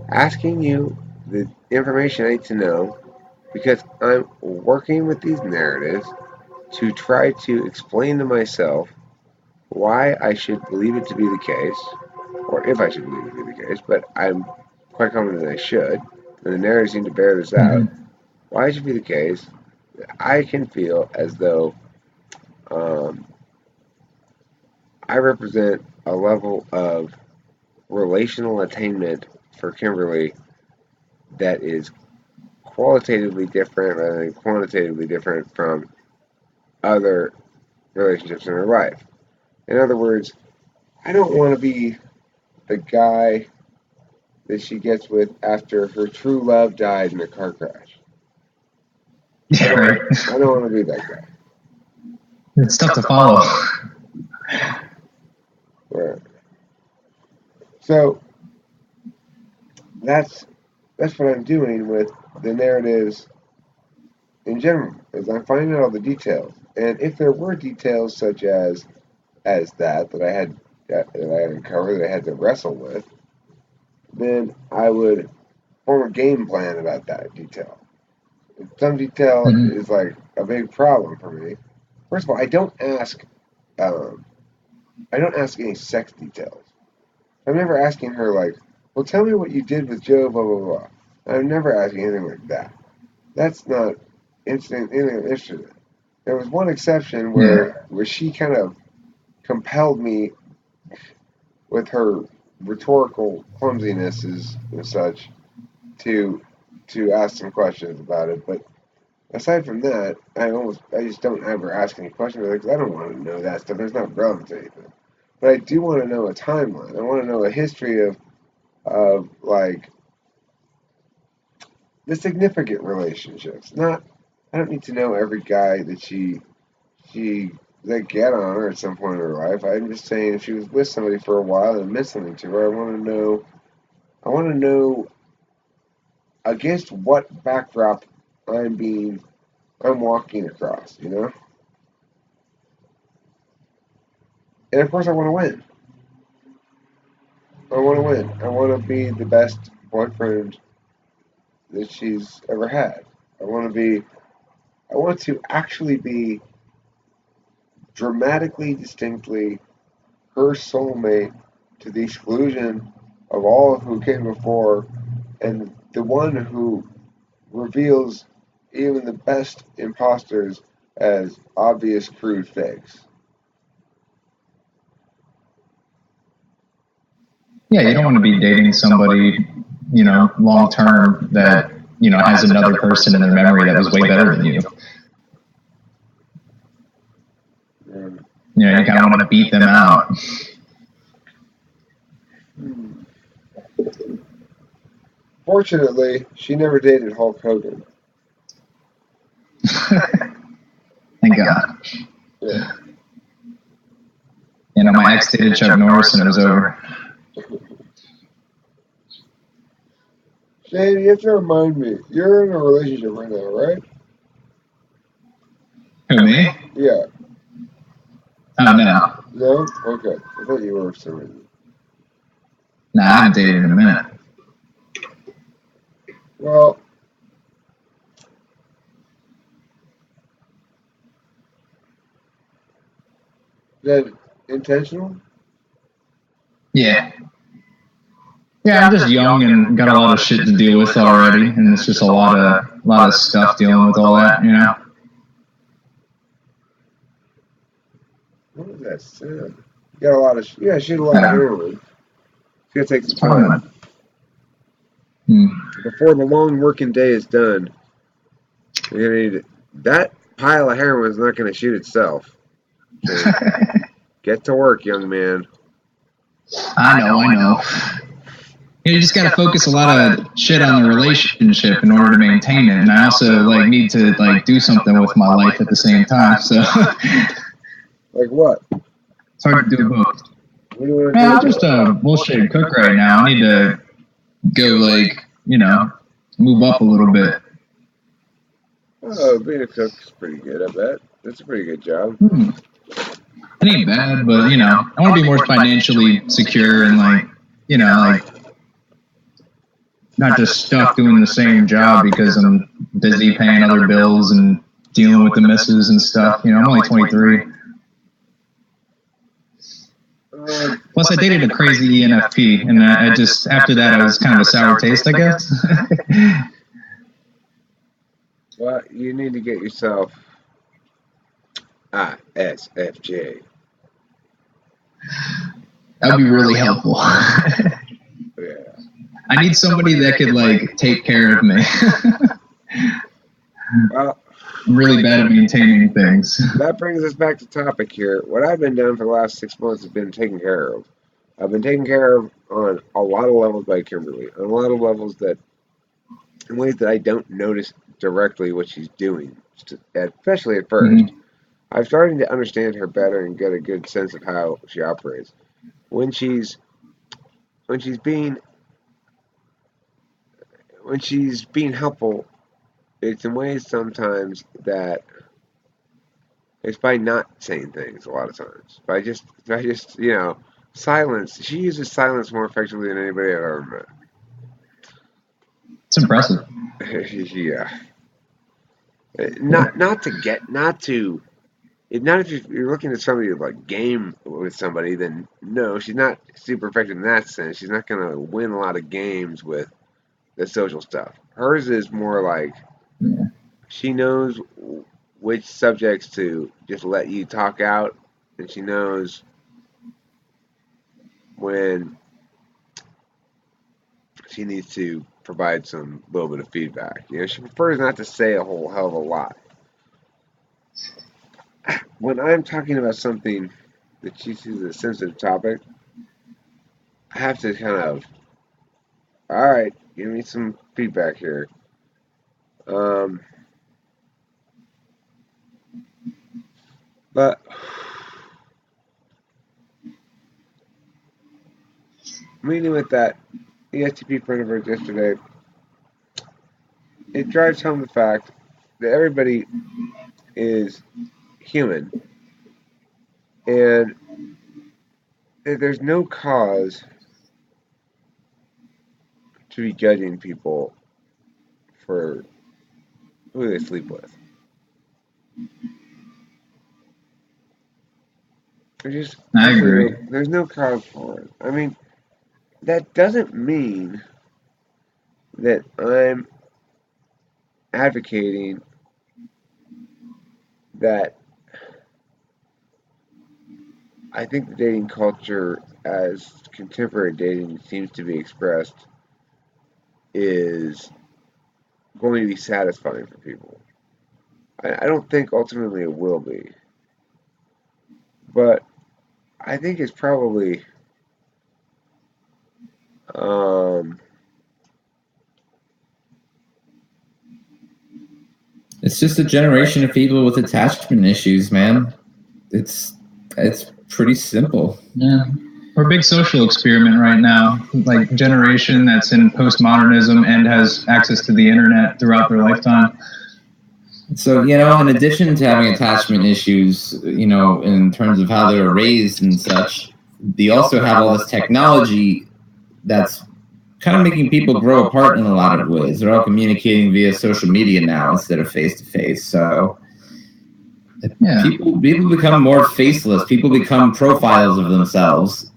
asking you the information I need to know because I'm working with these narratives to try to explain to myself why I should believe it to be the case, or if I should believe it to be the case, but I'm quite confident that I should, and the narratives seem to bear this out. Mhm. Why it should be the case, I can feel as though um, I represent a level of relational attainment for Kimberly that is qualitatively different rather than quantitatively different from other relationships in her life. In other words, I don't want to be the guy that she gets with after her true love died in a car crash. Yeah, right. I don't want to be that guy. It's tough to follow. Right. So that's what I'm doing with the narratives in general. Is I'm finding out all the details, and if there were details such as that that I had uncovered that I had to wrestle with, then I would form a game plan about that detail. Some detail Mhm. is like a big problem for me. First of all, um, I don't ask any sex details. I'm never asking her like, well, tell me what you did with Joe, blah blah blah. I'm never asking anything like that. That's not anything I'm interested in. There was one exception Yeah. where she kind of compelled me with her rhetorical clumsinesses and such to ask some questions about it. But aside from that, I just don't ever ask any questions because I don't want to know that stuff. It's not relevant to anything. But I do want to know a timeline. I want to know a history of like the significant relationships. Not I don't need to know every guy that she that get on her at some point in her life. I'm just saying if she was with somebody for a while and meant something to her, I want to know against what backdrop I'm walking across, you know? And of course I want to win. I want to win. I want to be the best boyfriend that she's ever had. I want to be I want to actually be dramatically distinctly her soulmate to the exclusion of all who came before and the one who reveals even the best imposters as obvious crude fakes. Yeah, you don't want to be dating somebody, long term that, has another person in their memory that was way better than you. You kind of want to beat them out. Fortunately, she never dated Hulk Hogan. Thank God. Yeah. My ex dated Chuck Norris and it was over. Shane, you have to remind me, you're in a relationship right now, right? Who, me? Yeah. Oh, no. No? Okay. I thought you were for some reason. Nah, I haven't dated in a minute. Well, is that intentional? Yeah. Yeah, I'm just young and got a lot of shit to deal with already, and it's just a lot of stuff dealing with all that, What was that sound? You got a lot of, she had a lot of heroin. It's gonna take some time. Before the long working day is done, you're gonna need that pile of heroin is not gonna shoot itself. Okay? Get to work, young man. I know. You just gotta focus a lot of shit on the relationship in order to maintain it, and I also need to do something with my life at the same time. So, like what? It's hard to do both. What do you want to do? Man, I'm just a bullshit cook right now. I need to go move up a little bit. Oh, being a cook is pretty good, I bet. That's a pretty good job. It ain't bad, but I want to be more financially secure and not just stuck doing the same job because I'm busy paying other bills and dealing with the missus and stuff. I'm only 23. Plus, I dated a crazy ENFP, and I just after that I was kind of a sour taste, I guess. Well, you need to get yourself ISFJ. That would be really helpful. Yeah. I need somebody that could take care of me. Well, I'm really bad at maintaining things. That brings us back to topic here. What I've been doing for the last 6 months has been taken care of. I've been taken care of on a lot of levels by Kimberly. On a lot of levels in ways that I don't notice directly what she's doing, especially at first. Mm-hmm. I'm starting to understand her better and get a good sense of how she operates. When she's being helpful, it's in ways sometimes that it's by not saying things a lot of times. By just silence. She uses silence more effectively than anybody I've ever It's impressive. met. Yeah. Not if you're looking at somebody to game with somebody, then no, she's not super effective in that sense. She's not gonna win a lot of games with the social stuff. Hers is more like she knows which subjects to just let you talk out, and she knows when she needs to provide some little bit of feedback. She prefers not to say a whole hell of a lot. When I'm talking about something that she sees as a sensitive topic, I have to kind of, all right, give me some feedback here. But meeting with that ESTP friend of hers yesterday, it drives home the fact that everybody is human, and there's no cause to be judging people for who they sleep with. I agree. There's no cause for it. I mean, that doesn't mean that I'm advocating that I think the dating culture, as contemporary dating seems to be expressed, is going to be satisfying for people. I don't think ultimately it will be, but I think it's probably um, It's just a generation of people with attachment issues, man. It's pretty simple. Yeah. We're a big social experiment right now, like generation that's in postmodernism and has access to the internet throughout their lifetime. So, in addition to having attachment issues, in terms of how they were raised and such, they also have all this technology that's kind of making people grow apart in a lot of ways. They're all communicating via social media now instead of face to face. So people become more faceless. People become profiles of themselves.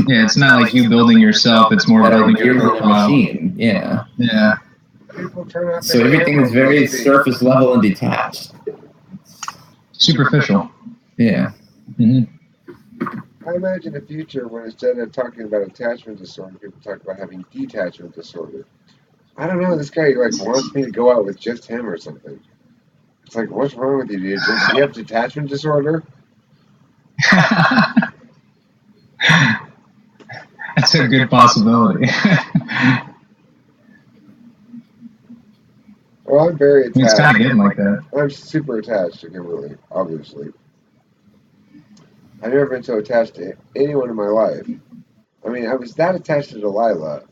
Yeah, it's not like you building yourself. It's more building your profile. Machine. Yeah. Yeah. So everything is very surface level and detached. Superficial. Yeah. Mm-hmm. I imagine a future when instead of talking about attachment disorder, people talk about having detachment disorder. I don't know. This guy wants me to go out with just him or something. It's like, what's wrong with you? Do you have detachment disorder? That's a good possibility. Well, I'm very attached. It's kind of getting like that. I'm super attached to Kimberly, obviously. I've never been so attached to anyone in my life. I mean, I was that attached to Delilah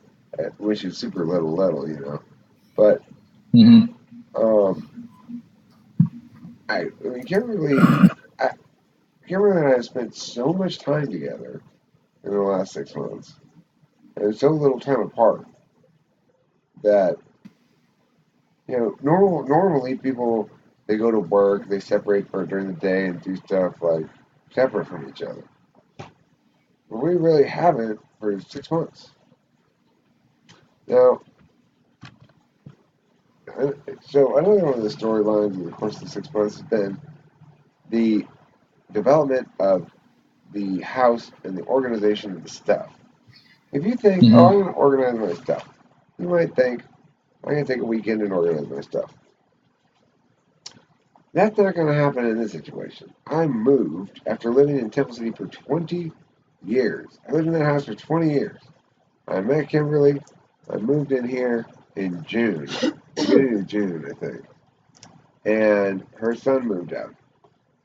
when she was super little, But, I mean, Kimberly and I have spent so much time together in the last 6 months, and so little time apart that normally people, they go to work, they separate for during the day and do stuff separate from each other. But we really haven't for 6 months. Now, so another one of the storylines in the course of the 6 months has been the development of the house and the organization of the stuff. If you think, I'm going to organize my stuff, you might think, I'm going to take a weekend and organize my stuff. That's not going to happen in this situation. I moved after living in Temple City for 20 years. I lived in that house for 20 years. I met Kimberly. I moved in here in June, beginning of June, I think. And her son moved out.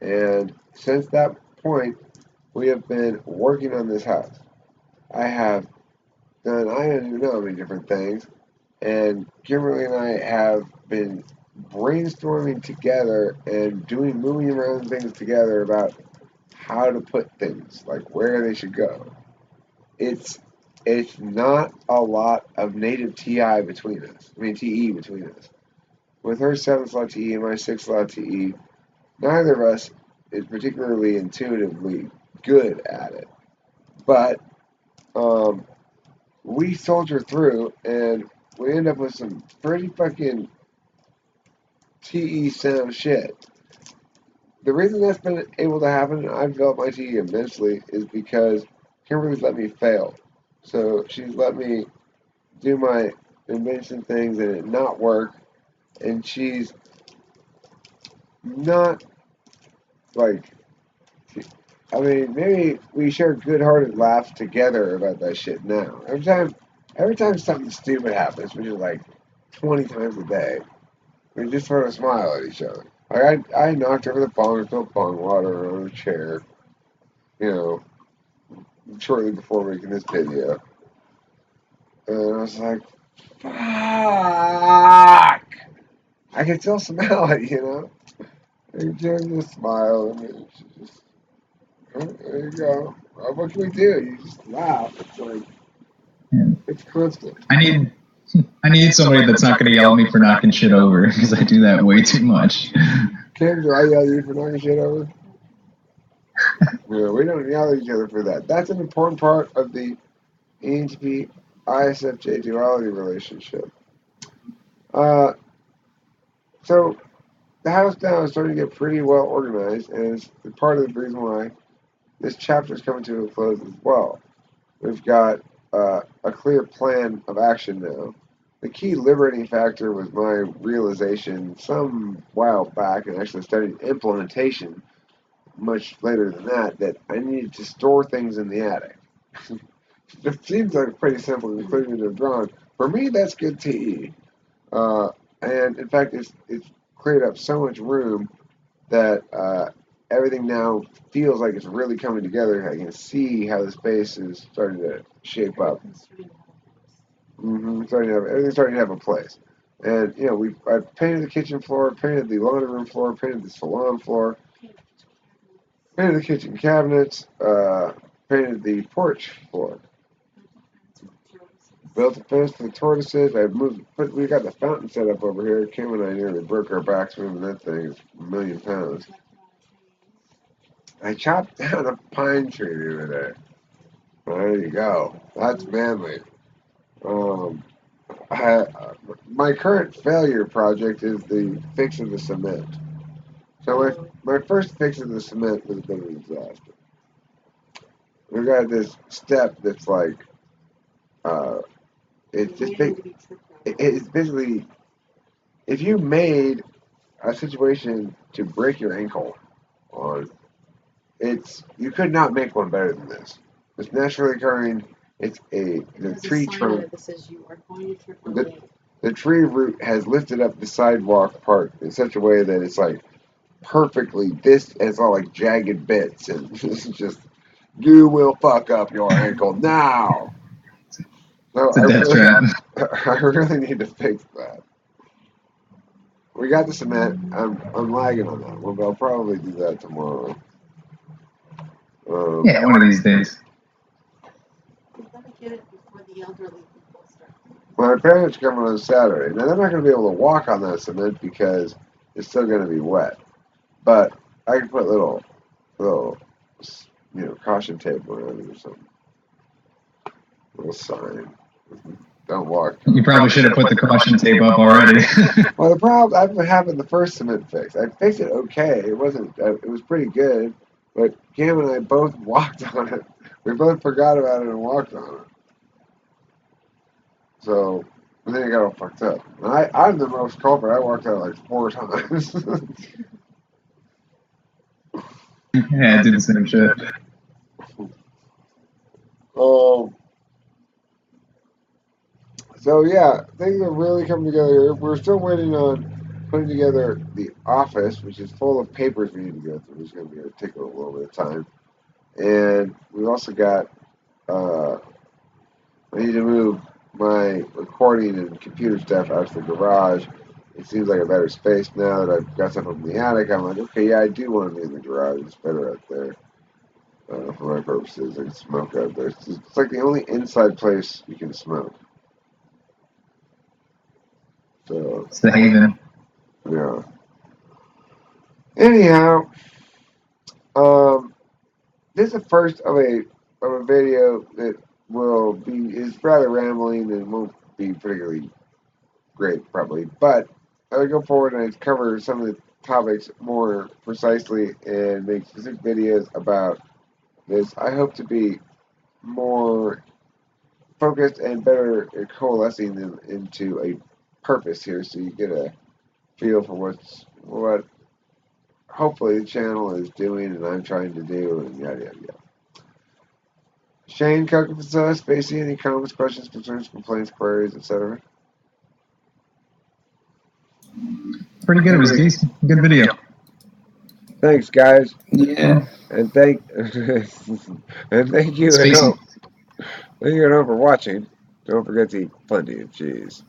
And since that point, we have been working on this house. I have done, I don't even know how many different things. And Kimberly and I have been brainstorming together and moving around things together about how to put things, like where they should go. It's not a lot of native TE between us. With her 7-slot TE and my 6-slot TE, neither of us is particularly intuitively good at it. But we soldier through, and we end up with some pretty fucking TE sound shit. The reason that's been able to happen, and I've developed my TE immensely, is because Kimberly's let me fail. So she's let me do my invention things and it not work, and she's not maybe we share good-hearted laughs together about that shit now. Every time something stupid happens, which is 20 times a day, we just sort of smile at each other. I knocked over the bong, spilled bong water on a chair, shortly before making this video. And I was like, fuck! I can still smell it. And just smile, and she just, there you go. What can we do? You just laugh. It's constant. I need somebody that's not going to yell at me for knocking shit over, because I do that way too much. Kim, do I yell at you for knocking shit over? No, we don't yell at each other for that. That's an important part of the ENTP ISFJ duality relationship. So the house now is starting to get pretty well organized, and it's part of the reason why this chapter is coming to a close as well. We've got a clear plan of action now. The key liberating factor was my realization some while back, and actually studying implementation much later than that I needed to store things in the attic. It seems like pretty simple and clear to draw. For me, that's good TE. And in fact, it's cleared up so much room that everything now feels like it's really coming together. I can see how the space is starting to shape up. Everything's starting to have a place. And I painted the kitchen floor, painted the laundry room floor, painted the salon floor, painted the kitchen cabinets, painted the porch floor. Built a fence for the tortoises. We got the fountain set up over here. Kim and I nearly broke our backs moving that thing. It's a million pounds. I chopped down a pine tree the other day. There you go. That's manly. My current failure project is the fix of the cement. So my first fix of the cement was a bit of a disaster. We've got this step that's like, it's basically, if you made a situation to break your ankle on, you could not make one better than this. It's naturally occurring. It's the tree trunk. The tree root has lifted up the sidewalk part in such a way that it's like perfectly this. It's all like jagged bits, and it's just you will fuck up your ankle now. So It's a death trap. I really need to fix that. We got the cement. I'm lagging on that one, but I'll probably do that tomorrow. Yeah, one of these days. We gotta get it before the elderly people start. My parents are coming on Saturday. Now they're not going to be able to walk on that cement because it's still going to be wet. But I can put little, caution tape around it or something. Little sign. Don't walk. You probably should have put the caution tape up already. Well, the problem I've been having the first cement fix. I fixed it okay. It wasn't. It was pretty good. But Cam and I both walked on it. We both forgot about it and walked on it. So, and then it got all fucked up. And I'm the most culprit. I walked out like 4 times. Yeah, I did the same shit. So yeah, things are really coming together here. We're still waiting on putting together the office, which is full of papers we need to go through. It's going to take a little bit of time. And we've also got, I need to move my recording and computer stuff out to the garage. It seems like a better space now that I've got stuff up in the attic. I'm like, okay, yeah, I do want to be in the garage. It's better out there for my purposes. I can smoke out there. It's like the only inside place you can smoke. So it's the haven. Yeah. Anyhow, this is the first of a video that is rather rambling and won't be particularly great probably, but I go forward and I cover some of the topics more precisely and make specific videos about this. I hope to be more focused and better coalescing into a purpose here, so you get a feel for what hopefully the channel is doing and I'm trying to do, and yada yada yada. Shane, Coca-Cola, Spacey, any comments, questions, concerns, complaints, queries, etc.? Pretty good. It was decent. Good video. Thanks, guys. Yeah. And thank you, Spacey. thank you for watching. Don't forget to eat plenty of cheese.